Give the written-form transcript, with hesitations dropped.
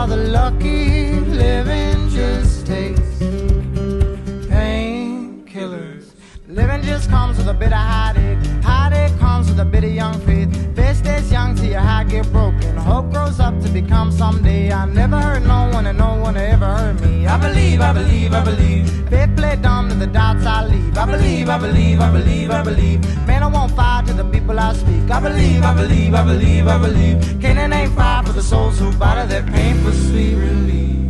are the lucky. Living just takes painkillers. Living just comes with a bit of heartache. Heartache comes with a bit of young faith. Faith stays young till your heart get broken. Hope grows up to become someday. I never hurt no one and no one ever hurt me. I believe, I believe, I believe. Faith play dumb to the doubts I leave. I believe, I believe, I believe, I believe. Man, I won't fire to the people I speak. I believe, I believe, I believe, I believe. Canaan ain't fire for the souls who bother their pain for sweet relief.